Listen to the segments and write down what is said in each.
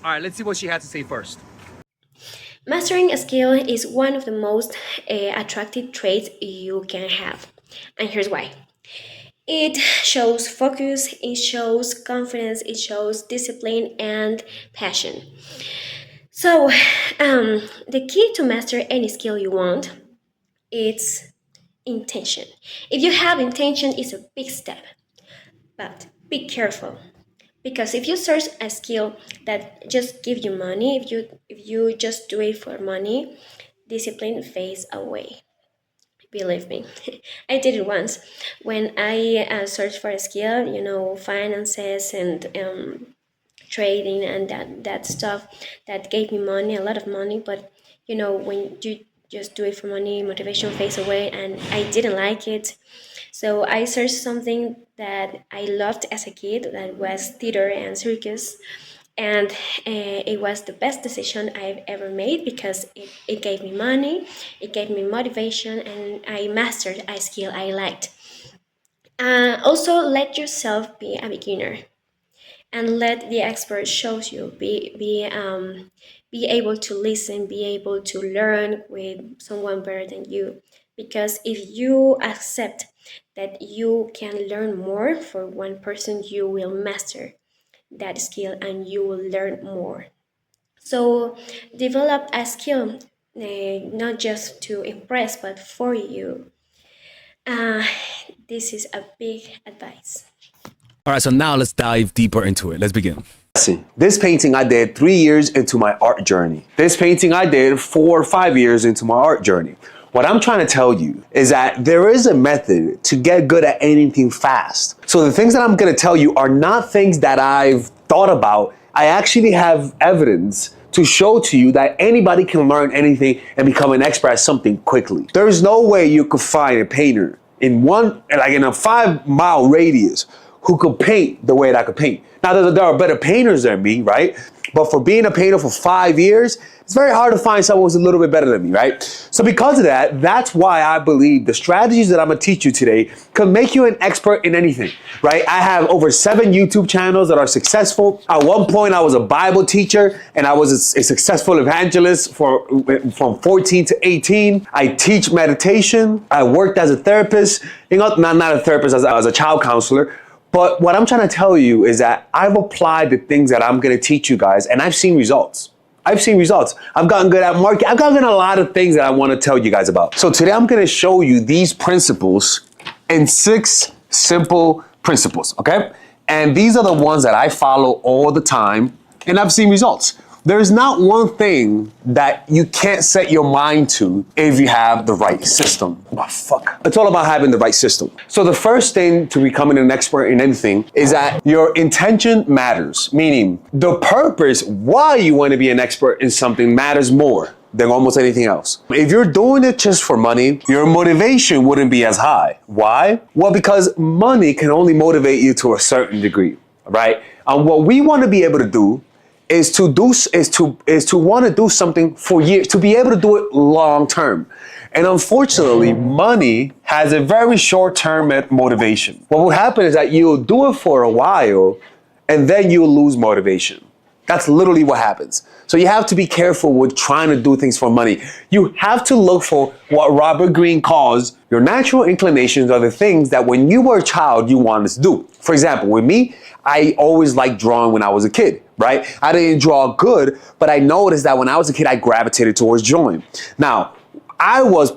All right, let's see what she had to say first. Mastering a skill is one of the most attractive traits you can have. And here's why. It shows focus, it shows confidence, it shows discipline and passion. So, the key to master any skill you want is intention. If you have intention, it's a big step, but be careful because if you search a skill that just give you money, if you just do it for money, discipline fades away. Believe me, I did it once when I searched for a skill, finances and trading and that stuff that gave me money, a lot of money. But when you just do it for money, motivation fades away, and I didn't like it. So I searched something that I loved as a kid, that was theater and circus, and it was the best decision I've ever made because it gave me money, it gave me motivation, and I mastered a skill I liked. Also, let yourself be a beginner and let the expert shows you. Be able to listen, be able to learn with someone better than you. Because if you accept that you can learn more for one person, you will master that skill and you will learn more. So develop a skill, not just to impress, but for you. Uh, this is a big advice. All right, so now let's dive deeper into it. Let's begin. This painting I did 3 years into my art journey. This painting I did 4 or 5 years into my art journey. What I'm trying to tell you is that there is a method to get good at anything fast. So the things that I'm going to tell you are not things that I've thought about. I actually have evidence to show to you that anybody can learn anything and become an expert at something quickly. There's no way you could find a painter in a 5-mile radius who could paint the way that I could paint. Now, there are better painters than me, right? But for being a painter for 5 years, it's very hard to find someone who's a little bit better than me, right? So because of that, that's why I believe the strategies that I'm gonna teach you today can make you an expert in anything, right? I have over 7 YouTube channels that are successful. At one point, I was a Bible teacher and I was a successful evangelist from 14 to 18. I teach meditation. I worked as a therapist, not a therapist, as a child counselor. But what I'm trying to tell you is that I've applied the things that I'm going to teach you guys, and I've seen results. I've seen results. I've gotten good at marketing. I've gotten a lot of things that I want to tell you guys about. So today I'm going to show you these principles in 6 simple principles, okay? And these are the ones that I follow all the time, and I've seen results. There's not one thing that you can't set your mind to if you have the right system. Oh, fuck. It's all about having the right system. So the first thing to becoming an expert in anything is that your intention matters, meaning the purpose why you want to be an expert in something matters more than almost anything else. If you're doing it just for money, your motivation wouldn't be as high. Why? Well, because money can only motivate you to a certain degree, right? And what we want to be able to do is to want to do something for years, to be able to do it long term. And unfortunately, money has a very short term motivation. What will happen is that you'll do it for a while and then you'll lose motivation. That's literally what happens. So you have to be careful with trying to do things for money. You have to look for what Robert Greene calls your natural inclinations are the things that when you were a child, you wanted to do. For example, with me, I always liked drawing when I was a kid, right? I didn't draw good, but I noticed that when I was a kid, I gravitated towards drawing. Now, I was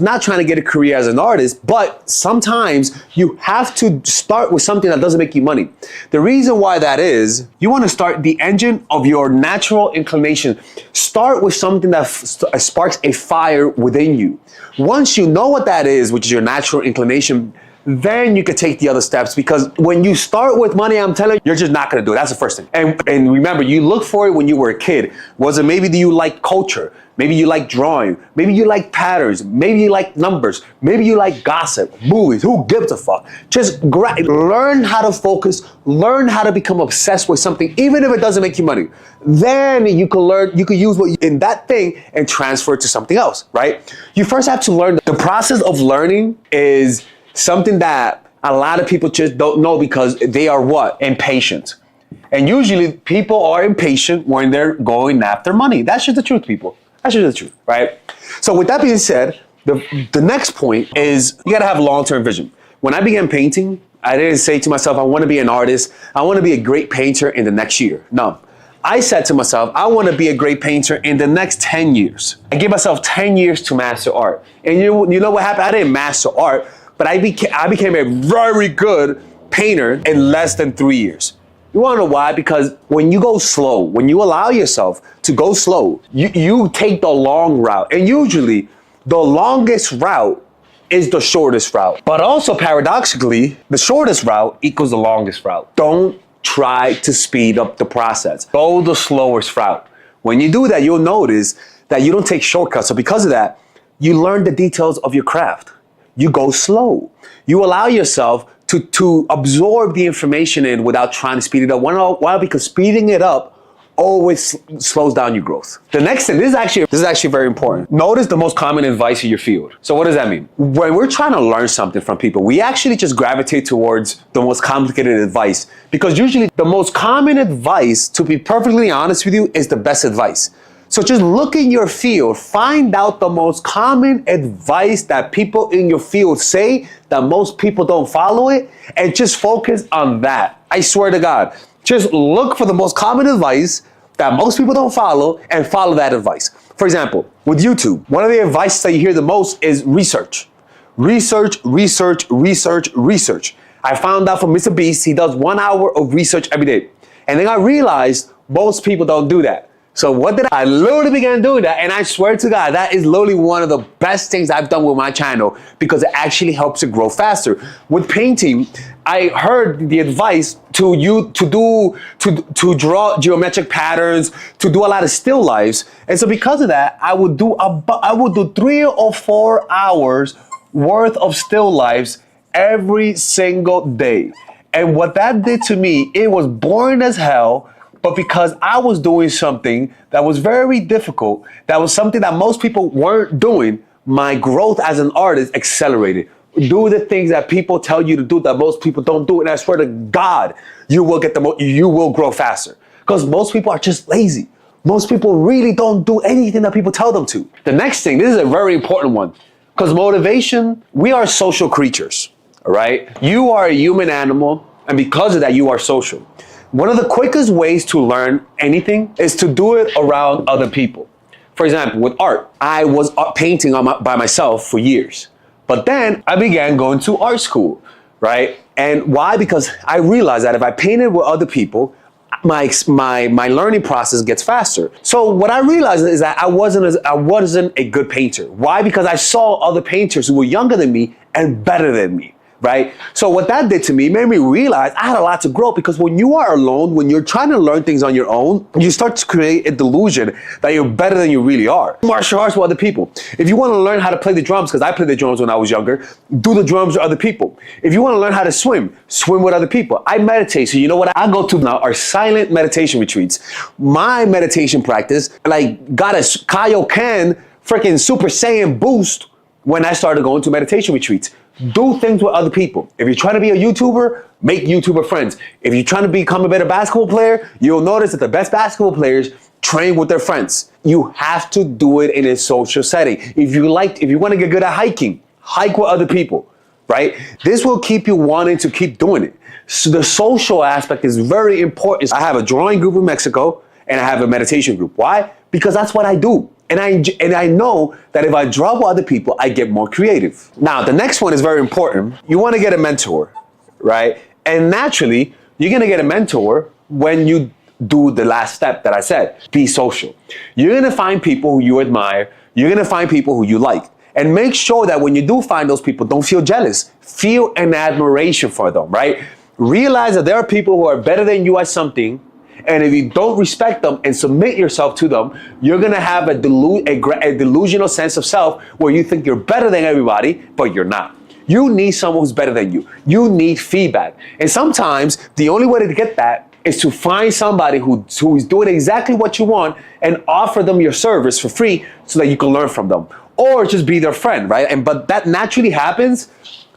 not trying to get a career as an artist, but sometimes you have to start with something that doesn't make you money. The reason why that is, you want to start the engine of your natural inclination. Start with something that sparks a fire within you. Once you know what that is, which is your natural inclination, then you could take the other steps, because when you start with money, I'm telling you, you're just not going to do it. That's the first thing. And remember, you look for it when you were a kid. Was it maybe you like culture? Maybe you like drawing. Maybe you like patterns. Maybe you like numbers. Maybe you like gossip, movies. Who gives a fuck? Just learn how to focus. Learn how to become obsessed with something, even if it doesn't make you money. Then you can learn. You can use what in that thing and transfer it to something else, right? You first have to learn. The process of learning is something that a lot of people just don't know because they are what? Impatient. And usually people are impatient when they're going after money. That's just the truth, people. That's just the truth, right? So with that being said, the next point is you gotta have long-term vision. When I began painting, I didn't say to myself, I wanna be an artist. I wanna be a great painter in the next year. No. I said to myself, I want to be a great painter in the next 10 years. I gave myself 10 years to master art. And you know what happened? I didn't master art, but I became a very good painter in less than 3 years. You want to know why? Because when you go slow, when you allow yourself to go slow, you take the long route. And usually the longest route is the shortest route. But also paradoxically, the shortest route equals the longest route. Don't try to speed up the process. Go the slowest route. When you do that, you'll notice that you don't take shortcuts. So because of that, you learn the details of your craft. You go slow. You allow yourself to absorb the information in without trying to speed it up. Why? Because speeding it up always slows down your growth. The next thing, this is actually very important. Notice the most common advice in your field. So what does that mean? When we're trying to learn something from people, we actually just gravitate towards the most complicated advice, because usually the most common advice, to be perfectly honest with you, is the best advice. So just look in your field, find out the most common advice that people in your field say that most people don't follow it, and just focus on that. I swear to God, just look for the most common advice that most people don't follow and follow that advice. For example, with YouTube, one of the advice that you hear the most is research. Research, research, research, research. I found out from Mr. Beast, he does 1 hour of research every day. And then I realized most people don't do that. So what did I literally began doing that, and I swear to God, that is literally one of the best things I've done with my channel, because it actually helps it grow faster. With painting, I heard the advice to draw geometric patterns, to do a lot of still lifes, and so because of that, I would do 3 or 4 hours worth of still lifes every single day. And what that did to me, it was boring as hell. But because I was doing something that was very difficult, that was something that most people weren't doing, my growth as an artist accelerated. Do the things that people tell you to do that most people don't do, and I swear to God, you will grow faster. Because most people are just lazy. Most people really don't do anything that people tell them to. The next thing, this is a very important one, because motivation, we are social creatures, all right? You are a human animal, and because of that, you are social. One of the quickest ways to learn anything is to do it around other people. For example, with art, I was painting by myself for years. But then I began going to art school, right? And why? Because I realized that if I painted with other people, my learning process gets faster. So what I realized is that I wasn't a good painter. Why? Because I saw other painters who were younger than me and better than me. Right? So what that did to me made me realize I had a lot to grow, because when you are alone, when you're trying to learn things on your own, you start to create a delusion that you're better than you really are. Martial arts with other people. If you want to learn how to play the drums, because I played the drums when I was younger, do the drums with other people. If you want to learn how to swim, swim with other people. I meditate, so you know what I go to now are silent meditation retreats. My meditation practice got a Kaioken freaking Super Saiyan boost when I started going to meditation retreats. Do things with other people. If you're trying to be a YouTuber, make YouTuber friends. If you're trying to become a better basketball player, you'll notice that the best basketball players train with their friends. You have to do it in a social setting. If you want to get good at hiking, hike with other people, right? This will keep you wanting to keep doing it. So the social aspect is very important. I have a drawing group in Mexico and I have a meditation group. Why? Because that's what I do. And I know that if I draw with other people, I get more creative. Now, the next one is very important. You want to get a mentor, right? And naturally, you're going to get a mentor when you do the last step that I said, be social. You're going to find people who you admire. You're going to find people who you like. And make sure that when you do find those people, don't feel jealous. Feel an admiration for them, right? Realize that there are people who are better than you at something. And if you don't respect them and submit yourself to them, you're going to have a delusional sense of self where you think you're better than everybody, but you're not. You need someone who's better than you. You need feedback. And sometimes the only way to get that is to find somebody who's doing exactly what you want and offer them your service for free so that you can learn from them. Or just be their friend, right? But that naturally happens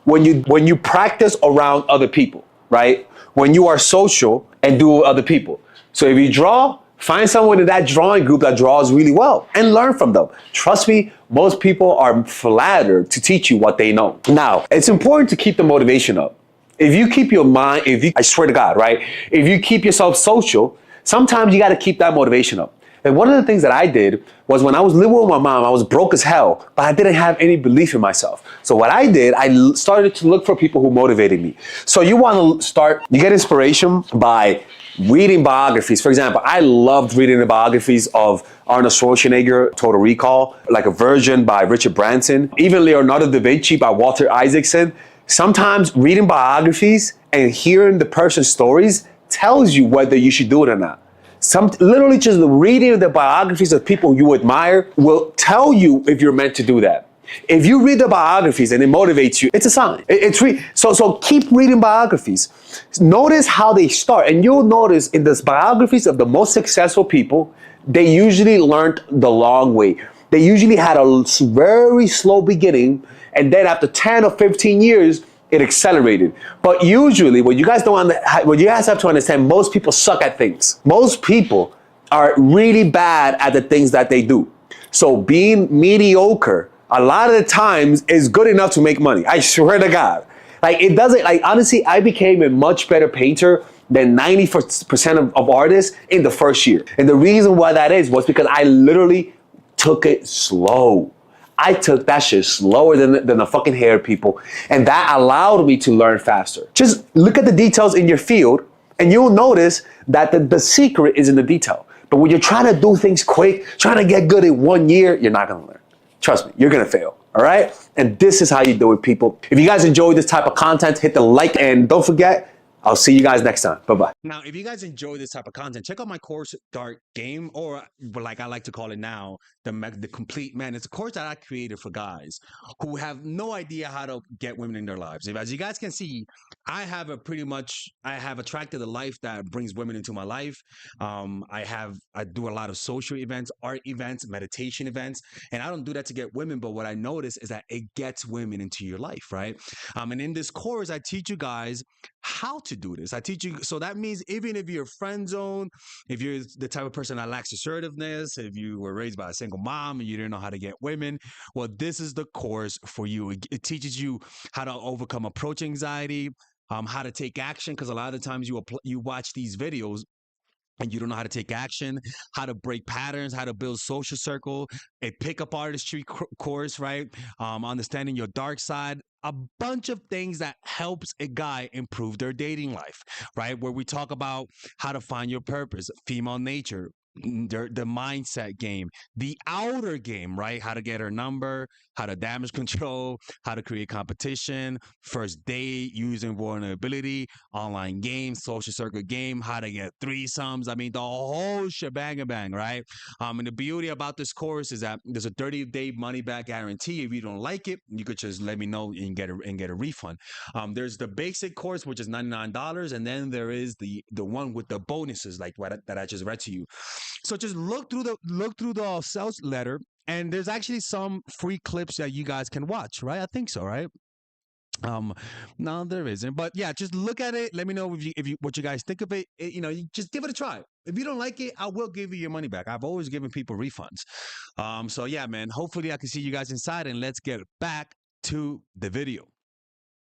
when you practice around other people, right? when you are social and do with other people. So if you draw, find someone in that drawing group that draws really well and learn from them. Trust me, most people are flattered to teach you what they know. Now, it's important to keep the motivation up. If you keep your mind, I swear to God, right? If you keep yourself social, sometimes you got to keep that motivation up. And one of the things that I did was when I was living with my mom, I was broke as hell, but I didn't have any belief in myself. So what I did, started to look for people who motivated me. So you want to you get inspiration by reading biographies. For example, I loved reading the biographies of Arnold Schwarzenegger, Total Recall, like a version by Richard Branson, even Leonardo da Vinci by Walter Isaacson. Sometimes reading biographies and hearing the person's stories tells you whether you should do it or not. Literally just reading the biographies of people you admire will tell you if you're meant to do that. If you read the biographies and it motivates you, it's a sign. So keep reading biographies. Notice how they start, and you'll notice in the biographies of the most successful people, they usually learned the long way. They usually had a very slow beginning, and then after 10 or 15 years, it accelerated. But usually, what you guys have to understand, most people suck at things. Most people are really bad at the things that they do. So being mediocre, a lot of the times, is good enough to make money. I swear to God. Honestly, I became a much better painter than 90% of artists in the first year. And the reason why that was because I literally took it slow. I took that shit slower than the fucking hair people, and that allowed me to learn faster. Just look at the details in your field, and you'll notice that the secret is in the detail. But when you're trying to do things quick, trying to get good in 1 year, you're not gonna learn. Trust me, you're gonna fail, all right? And this is how you do it, people. If you guys enjoy this type of content, hit the like, and don't forget, I'll see you guys next time. Bye-bye. Now, if you guys enjoy this type of content, check out my course, Dark Game, or like I like to call it now, the Complete Man. It's a course that I created for guys who have no idea how to get women in their lives. As you guys can see, I have attracted a life that brings women into my life. I do a lot of social events, art events, meditation events, and I don't do that to get women, but what I notice is that it gets women into your life, right? And in this course, I teach you guys how to do this. I teach you. So that means even if you're friend zone, if you're the type of person that lacks assertiveness, if you were raised by a single mom and you didn't know how to get women, well, this is the course for you. It teaches you how to overcome approach anxiety, how to take action, because a lot of the times you watch these videos and you don't know how to take action, how to break patterns, how to build social circle, a pickup artistry course, right? Understanding your dark side, a bunch of things that helps a guy improve their dating life, right? Where we talk about how to find your purpose, female nature, the mindset game, the outer game, right? How to get her number, how to damage control, how to create competition, first date using vulnerability, online games, social circle game, how to get threesomes. I mean, the whole shebang bang, right? And the beauty about this course is that there's a 30-day money back guarantee. If you don't like it, you could just let me know and get a refund. There's the basic course, which is $99, and then there is the one with the bonuses, like that I just read to you. So just look through the sales letter, and there's actually some free clips that you guys can watch, right? I think so, right? No, there isn't, but yeah, just look at it. Let me know if you what you guys think of it. You just give it a try. If you don't like it, I will give you your money back. I've always given people refunds. So yeah, man. Hopefully, I can see you guys inside, and let's get back to the video.